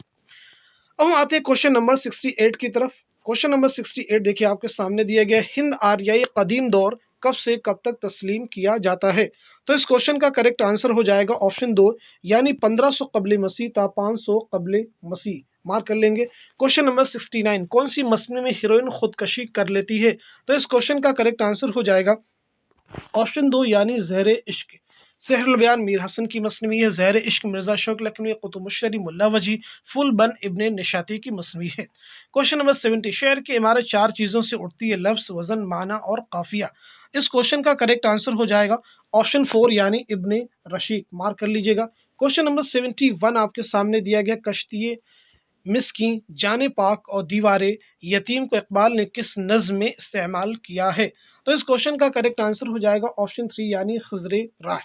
अब हम आते हैं क्वेश्चन नंबर 68 की तरफ। क्वेश्चन नंबर 68 देखिए आपके सामने दिया गया हिंद आर्याई कदीम दौर कब से कब तक तस्लीम किया जाता है, तो इस क्वेश्चन का करेक्ट आंसर हो जाएगा ऑप्शन 2 यानी 1500 कबल मसीह था 500 कबल मसीह, मार्क कर लेंगे। क्वेश्चन नंबर 69 कौन सी मसले में हीरोइन खुदकशी कर लेती है, तो इस क्वेश्चन का करेक्ट आंसर हो जाएगा ऑप्शन 2 यानी ज़हर इश्क। सहरुल बयान मीर हसन की मसनवी है, ज़हर इश्क मिर्ज़ा शौक लखनवी, कुतुबुश्शरी मुल्ला वजी, फुल बन इब्ने निशाती की मसनवी है। क्वेश्चन नंबर 70 शेर की इमारत 4 चीज़ों से उठती है, लफ्ज़, वज़न, माना और काफिया। इस क्वेश्चन का करेक्ट आंसर हो जाएगा ऑप्शन 4 यानी इब्ने रशीद, मार्क कर लीजिएगा। क्वेश्चन नंबर 71 आपके सामने दिया गया कश्ती मिस्कीन, जाने पाक और दीवारे यतीम को इकबाल ने किस नज़्म में इस्तेमाल किया है, तो इस क्वेश्चन का करेक्ट आंसर हो जाएगा ऑप्शन 3 यानी खज़रे राह।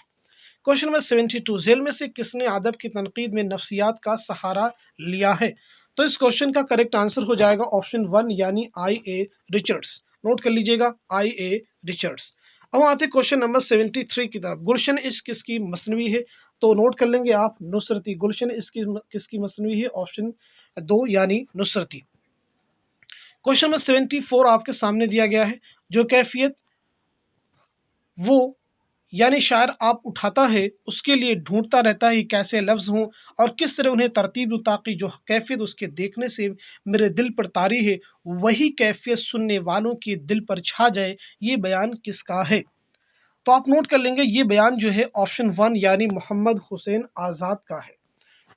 क्वेश्चन नंबर 72 जेल में से किसने अदब की तनकीद में नफ्सियात का सहारा लिया है, तो इस क्वेश्चन का करेक्ट आंसर हो जाएगा ऑप्शन 1 यानी आई ए रिचर्ड्स, नोट कर लीजिएगा आई ए रिचर्ड्स। अब आते क्वेश्चन नंबर 73 की तरफ। गुलशन इश्क किसकी मसनवी है, तो नोट कर लेंगे आप नुसरती। गुलशन इश्क किसकी मसनवी है, ऑप्शन 2 यानी नुसरती। क्वेश्चन नंबर 74 आपके सामने दिया गया है जो कैफियत वो यानी शायर आप उठाता है उसके लिए ढूंढता रहता है कैसे लफ्ज़ हों और किस तरह उन्हें तरतीब दूं ताकि जो कैफियत उसके देखने से मेरे दिल पर तारी है वही कैफियत सुनने वालों के दिल पर छा जाए, ये बयान किसका है, तो आप नोट कर लेंगे ये बयान जो है ऑप्शन 1 यानी मोहम्मद हुसैन आज़ाद का है।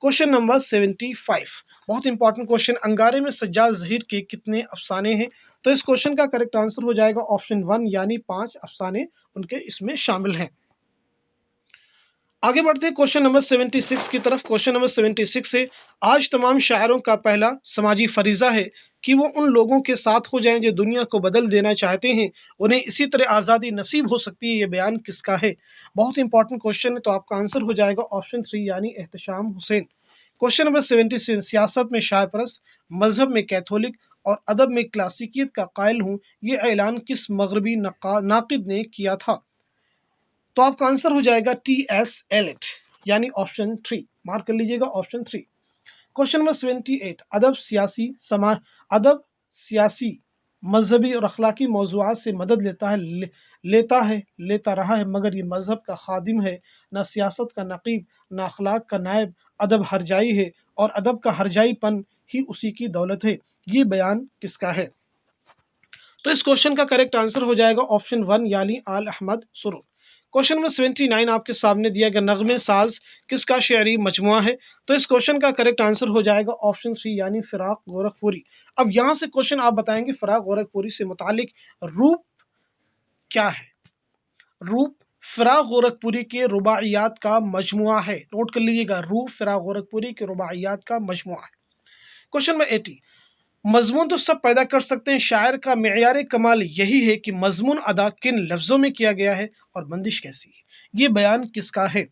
क्वेश्चन नंबर 75 बहुत इंपॉर्टेंट क्वेश्चन, अंगारे में सज्जाद ज़हीर के कितने अफसाने हैं, तो इस क्वेश्चन का करेक्ट आंसर हो जाएगा ऑप्शन 1 यानी 5 अफसाने उनके इसमें शामिल हैं। आगे बढ़ते हैं क्वेश्चन नंबर 76 की तरफ। क्वेश्चन नंबर 76 है आज तमाम शायरों का पहला समाजी फरीज़ा है कि वो उन लोगों के साथ हो जाएं जो दुनिया को बदल देना चाहते हैं, उन्हें इसी तरह आज़ादी नसीब हो सकती है, ये बयान किसका है। बहुत इंपॉर्टेंट क्वेश्चन है, तो आपका आंसर हो जाएगा ऑप्शन 3 यानी एहतशाम हुसैन। क्वेश्चन नंबर 76 सियासत में शायपरस, मजहब में कैथोलिक और अदब में क्लासिकियत का कायल हूँ, ये ऐलान किस मगरबी नाकिद ने किया था, तो आपका आंसर हो जाएगा टी.एस. एलिट यानी ऑप्शन 3, मार्क कर लीजिएगा ऑप्शन 3। क्वेश्चन नंबर 78 अदब सियासी मजहबी और अखलाकी मौज़ूआत से मदद लेता रहा है मगर ये मजहब का खादिम है, ना सियासत का नकीब, ना अखलाक का नायब, अदब हरजाई है और अदब का हरजाईपन ही उसी की दौलत है, ये बयान किसका है, तो इस क्वेश्चन का करेक्ट आंसर हो जाएगा ऑप्शन 1 यानी आल अहमद सुरूर। क्वेश्चन नंबर 79 आपके सामने दिया गया नगमे साज किसका शेरी मजमुआ है, तो इस क्वेश्चन का करेक्ट आंसर हो जाएगा ऑप्शन 3 यानी फिराक गोरखपुरी। अब यहाँ से क्वेश्चन आप बताएंगे फिराक गोरखपुरी से मुतालिक रूप क्या है, रूप फिराक गोरखपुरी के रुबाइयात का मजमुआ है, नोट कर लीजिएगा रूप फिराक गोरखपुरी के रुबाइयात का मजमुआ है। क्वेश्चन नंबर 80 मजमून तो सब पैदा कर सकते हैं, शायर का मेयार कमाल यही है कि मजमून अदा किन लफ्ज़ों में किया गया है और बंदिश कैसी है, ये बयान किसका है,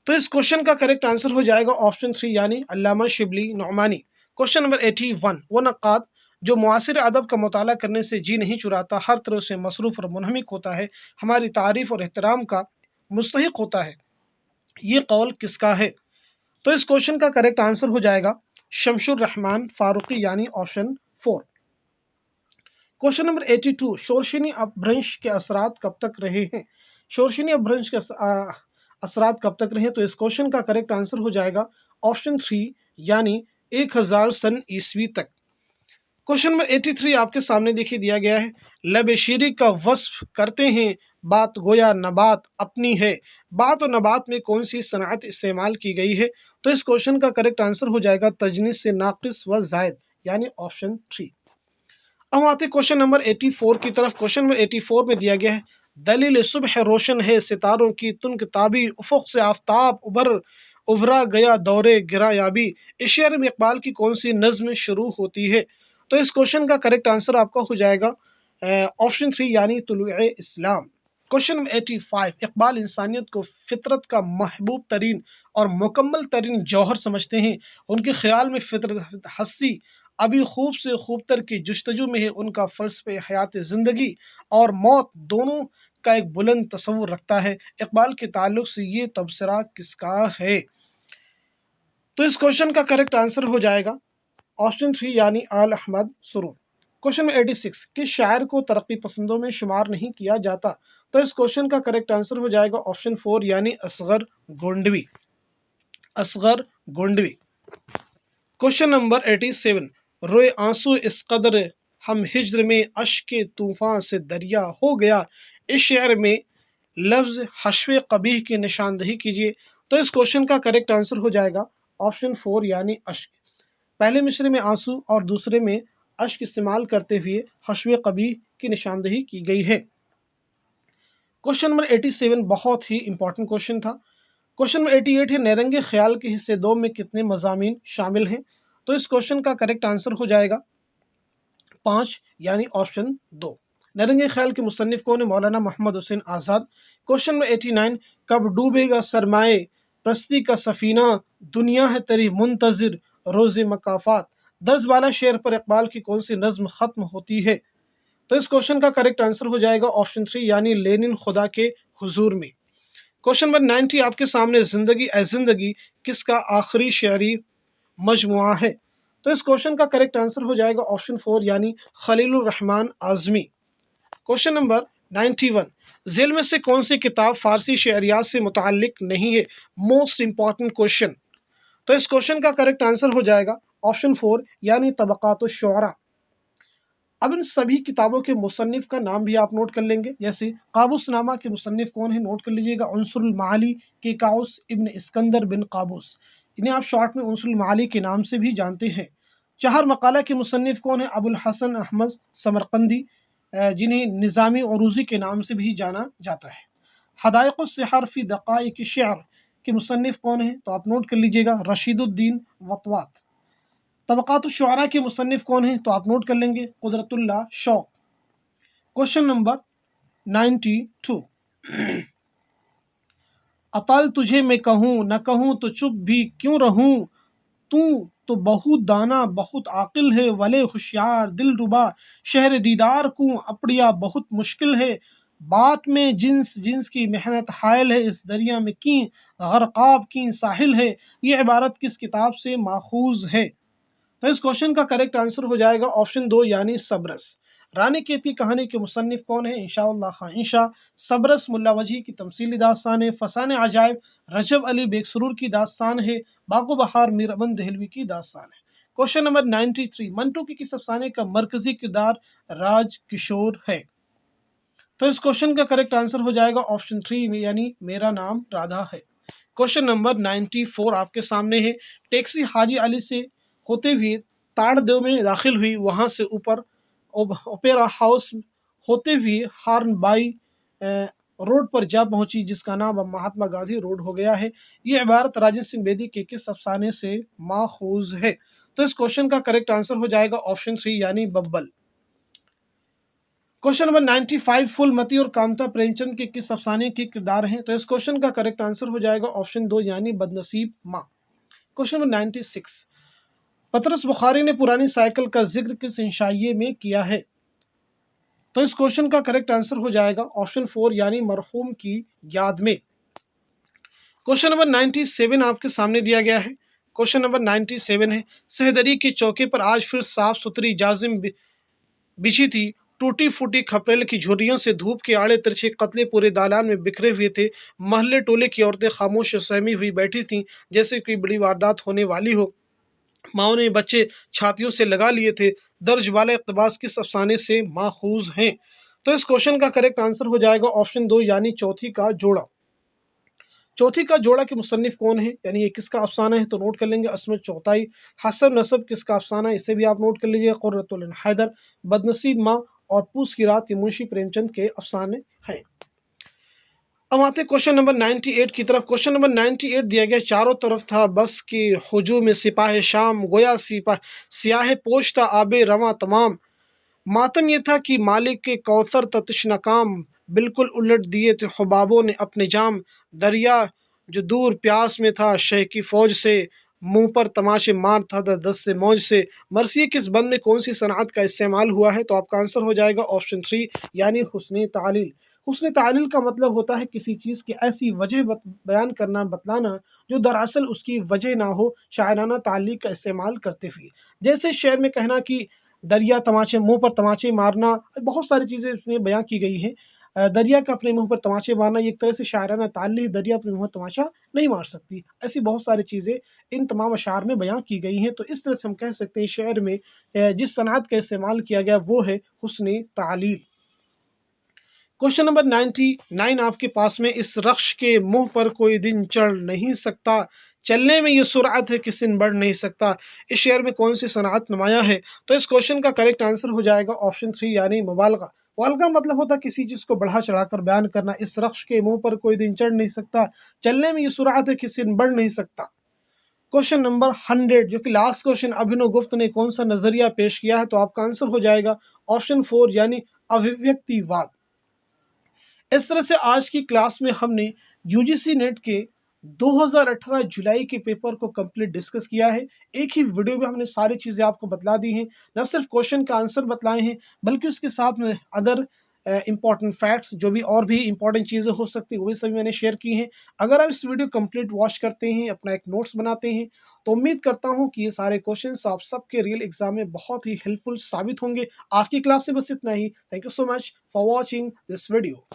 तो इस क्वेश्चन का करेक्ट आंसर हो जाएगा ऑप्शन 3 यानी अल्लामा शिबली नौमानी। क्वेश्चन नंबर 81 वो नक्काद जो मुआसिर अदब का मुताला करने से जी नहीं चुराता, हर तरह से मसरूफ़ और मुनहमिक होता है, हमारी तारीफ़ और एहतराम का मुस्तहिक होता है, ये कौल किसका है, तो इस क्वेश्चन का करेक्ट आंसर हो जाएगा शमशुर रहमान फारूकी यानी ऑप्शन 4। क्वेश्चन नंबर 82 शोरशीनी अपभ्रंश के असरात कब तक रहे हैं, शोरशीनी अपभ्रंश के असरात कब तक रहे, तो इस क्वेश्चन का करेक्ट आंसर हो जाएगा ऑप्शन 3 यानी 1000 सन ईस्वी तक। क्वेश्चन नंबर 83 आपके सामने देखिए दिया गया है लबे शीरी का वस्फ करते हैं बात गोया नबात अपनी है। बात और नबात में कौन सी सनाअत इस्तेमाल की गई है? तो इस क्वेश्चन का करेक्ट आंसर हो जाएगा तजनीस से नाकिस व जायद, यानी ऑप्शन 3। अब आते क्वेश्चन नंबर 84 की तरफ। क्वेश्चन नंबर 84 में दिया गया है, दलील सुबह रोशन है सितारों की तुनक ताबी, उफुक से आफताब उभरा गया दौरे गिरायाबी। इस शेर में इकबाल की कौन सी नज्म शुरू होती है? तो इस क्वेश्चन का करेक्ट आंसर आपका हो जाएगा ऑप्शन 3, यानी तुलूए इस्लाम। क्वेश्चन नंबर 85, इकबाल इंसानियत को फितरत का महबूब तरीन और मुकम्मल तरीन जौहर समझते हैं। उनके ख्याल में फितरत हस्ती अभी खूब से खूबतर की जुस्तजू में है। उनका फ़लसफ़े हयात ज़िंदगी और मौत दोनों का एक बुलंद तसव्वुर रखता है। इकबाल के ताल्लुक से ये तबसरा किसका है? तो इस क्वेश्चन का करेक्ट आंसर हो जाएगा ऑप्शन 3, यानी आल अहमद सुरूर। क्वेश्चन नंबर 86, किस शायर को तरक्की पसंदों में शुमार नहीं किया जाता? तो इस क्वेश्चन का करेक्ट आंसर हो जाएगा ऑप्शन 4, यानी असगर गोंडवी। असगर गोंडवी। क्वेश्चन नंबर 87, रोए आंसू इस कदर हम हिज्र में अश्क तूफान से दरिया हो गया। इस शेर में लफ्ज़ हश्व कबीह की निशानदही कीजिए। तो इस क्वेश्चन का करेक्ट आंसर हो जाएगा ऑप्शन 4, यानी अश्क। पहले मिसरे में आंसू और दूसरे में अश्क इस्तेमाल करते हुए हश्व कबीह की निशानदही की गई है। क्वेश्चन नंबर 87 बहुत ही इंपॉर्टेंट क्वेश्चन था। क्वेश्चन नंबर 88 है, नैरंगे ख्याल के हिस्से 2 में कितने मज़ामीन शामिल हैं? तो इस क्वेश्चन का करेक्ट आंसर हो जाएगा 5, यानी ऑप्शन 2। नैरंगे ख्याल के मुसन्निफ कौन है? मौलाना मोहम्मद हुसैन आज़ाद। क्वेश्चन नंबर 89, कब डूबेगा सरमाए प्रस्ती का सफ़ीना, दुनिया है तेरी मुंतज़िर रोज़े मकाफ़ात। दर्ज वाला शेर पर इकबाल की कौन सी नज़्म ख़त्म होती है? तो इस क्वेश्चन का करेक्ट आंसर हो जाएगा ऑप्शन 3, यानी लेनिन खुदा के हुजूर में। क्वेश्चन नंबर 90 आपके सामने, ज़िंदगी ए ज़िंदगी किसका आखिरी शेरी मजमुआ है? तो इस क्वेश्चन का करेक्ट आंसर हो जाएगा ऑप्शन 4, यानी खलीलुर रहमान आज़मी। क्वेश्चन नंबर 91, झेल में से कौन सी किताब फारसी शेरियात से मुताल्लिक नहीं है? Most important question. तो इस क्वेश्चन का करेक्ट आंसर हो जाएगा ऑप्शन 4, यानी तबक़ातुश शुअरा। अब इन सभी किताबों के मुसन्निफ का नाम भी आप नोट कर लेंगे। जैसे काबूसनामा के मुसन्निफ कौन है? नोट कर लीजिएगा, उन्सुरुल माली के काउस इब्न इस्कंदर बिन काबूस। इन्हें आप शॉर्ट में उन्सुरुल माली के नाम से भी जानते हैं। चाहर मकाला के मुसन्निफ कौन है? अबुल हसन अहमद समरकंदी, जिन्हें निज़ामी उरूज़ी के नाम से भी जाना जाता है। हदायक़ुस सिहर फ़ी दक़ाइक़ शि'r के मुसन्निफ कौन है? तो आप नोट कर लीजिएगा, रशीदुद्दीन वतवात। तबक़ातुश शुअरा के मुसन्निफ कौन हैं? तो आप नोट कर लेंगे, कुदरतुल्लाह शौक़। क्वेश्चन नंबर 92, अताल तुझे मैं कहूँ न कहूँ तो चुप भी क्यों रहूँ, तू तो बहुत दाना बहुत आकिल है, वले होशियार दिल रुबा शहर दीदार को अपड़िया बहुत मुश्किल है। बात में जिन्स जिन्स की मेहनत हायल है, इस दरिया में की गरकाब की साहिल है। ये इबारत किस किताब से माखूज है? तो इस क्वेश्चन का करेक्ट आंसर हो जाएगा ऑप्शन 2, यानी सबरस। रानी केती कहानी के मुसन्निफ कौन है? इंशाअल्लाह खां इंशा। सबरस मुल्ला वजही की तमसीली दास्तान है। फसाने अजायब रजब अली बेगसरूर की दास्तान है। बागो बहार मीर अमन दहलवी की दास्तान है। क्वेश्चन नंबर 93, मंटू की किस अफसाने का मरकजी किरदार राज किशोर है? तो इस क्वेश्चन का करेक्ट आंसर हो जाएगा ऑप्शन 3, यानी मेरा नाम राधा है। क्वेश्चन नंबर 94 आपके सामने है, टैक्सी हाजी अली से होते हुए ताड़देव में दाखिल हुई, वहाँ से ऊपर ओपेरा हाउस होते हुए हार्नबाई रोड पर जा पहुंची, जिसका नाम अब महात्मा गांधी रोड हो गया है। ये इबारत राजेंद्र सिंह बेदी के किस अफसाने से माखूज है? तो इस क्वेश्चन का करेक्ट आंसर हो जाएगा ऑप्शन 3, यानी बब्बल। क्वेश्चन नंबर 95, फूलमती और कामता प्रेमचंद के किस अफसाने के किरदार हैं? तो इस क्वेश्चन का करेक्ट आंसर हो जाएगा ऑप्शन 2, यानी बदनसीब माँ। क्वेश्चन नंबर 96, पतरस बुखारी ने पुरानी साइकिल का जिक्र किस इंशाइये में किया है? तो इस क्वेश्चन का करेक्ट आंसर हो जाएगा ऑप्शन 4, यानी मरहूम की याद में। क्वेश्चन नंबर 97 आपके सामने दिया गया है। क्वेश्चन नंबर 97 है, सहदरी के चौके पर आज फिर साफ सुथरी जाजिम बिछी थी। टूटी फूटी खपरेल की झुर्रियों से धूप के आड़े तिरछे कतले पूरे दालान में बिखरे हुए थे। महल्ले टोले की औरतें खामोश और सहमी हुई बैठी थीं, जैसे कोई बड़ी वारदात होने वाली हो। माओ ने बच्चे छातियों से लगा लिए थे। दर्ज वाला इक़्तिबास किस अफसाने से माखूज हैं? तो इस क्वेश्चन का करेक्ट आंसर हो जाएगा ऑप्शन 2 यानी चौथी का जोड़ा। चौथी का जोड़ा के मुसन्निफ कौन है, यानी ये किसका अफसाना है, तो नोट कर लेंगे अस्मत चौथाई। हसन नसब किसका अफसाना है, इसे भी आप नोट कर लीजिए। कुर्रतुल ऐन हैदर, बदनसीब माँ और पूस की रात, ये मुंशी प्रेमचंद के अफसाने हैं। अब आते हैं क्वेश्चन नंबर 98 की तरफ। क्वेश्चन नंबर 98 दिया गया, चारों तरफ था बस की हुजूम में सिपाह शाम, गोया सिपाह सियाह पोश था आबे रवां तमाम, मातम ये था कि मालिक के कौसर ततिश नकाम, बिल्कुल उलट दिए थे ख़ुबाबों ने अपने जाम, दरिया जो दूर प्यास में था शह की फ़ौज से, मुंह पर तमाशे मार था दस से मौज से, मरसिए किस बंद में कौन सी सनअत का इस्तेमाल हुआ है, तो आपका आंसर हो जाएगा ऑप्शन 3 यानी हुस्न तालील। हुस्न तालील का मतलब होता है किसी चीज़ की ऐसी वजह बयान करना, बतलाना जो दरअसल उसकी वजह ना हो, शायराना तालीक का इस्तेमाल करते हुए। जैसे शेर में कहना कि दरिया तमाचे मुंह पर तमाचे मारना, बहुत सारी चीज़ें इसमें बयां की गई हैं। दरिया का अपने मुंह पर तमाचे मारना ये एक तरह से शायराना ताल्ली, दरिया अपने मुंह पर तमाचा नहीं मार सकती। ऐसी बहुत सारी चीज़ें इन तमाम अशार में बयां की गई हैं। तो इस तरह से हम कह सकते हैं शेर में जिस सनअत का इस्तेमाल किया गया वो है हुस्न तालील। क्वेश्चन नंबर 99 आपके पास में, इस रख्श के मुंह पर कोई दिन चढ़ नहीं सकता, चलने में ये सुरअत है किसी दिन बढ़ नहीं सकता, इस शेर में कौन सी सनअत नुमाया है, तो इस क्वेश्चन का करेक्ट आंसर हो जाएगा ऑप्शन 3 यानी मुबालगा। मुबालगा मतलब होता है किसी चीज़ को बढ़ा चढ़ाकर बयान करना। इस रख्श के मुंह पर कोई दिन चढ़ नहीं सकता, चलने में ये सुरअत है किसी दिन बढ़ नहीं सकता। क्वेश्चन नंबर 100 जो कि लास्ट क्वेश्चन, अभिनव गुप्त ने कौन सा नजरिया पेश किया है, तो आपका आंसर हो जाएगा ऑप्शन 4 यानी अभिव्यक्तिवाद। इस तरह से आज की क्लास में हमने यूजीसी नेट के 2018 जुलाई के पेपर को कंप्लीट डिस्कस किया है। एक ही वीडियो में हमने सारी चीज़ें आपको बतला दी हैं, न सिर्फ क्वेश्चन का आंसर बतलाए हैं बल्कि उसके साथ में अदर इंपॉर्टेंट फैक्ट्स जो भी और भी इंपॉर्टेंट चीज़ें हो सकती हैं वही सभी मैंने शेयर की हैं। अगर आप इस वीडियो कंप्लीट वॉच करते हैं, अपना एक नोट्स बनाते हैं, तो उम्मीद करता हूं कि ये सारे क्वेश्चंस आप सबके रियल एग्जाम में बहुत ही हेल्पफुल साबित होंगे। आज की क्लास से बस इतना ही। Thank you so much for watching this video.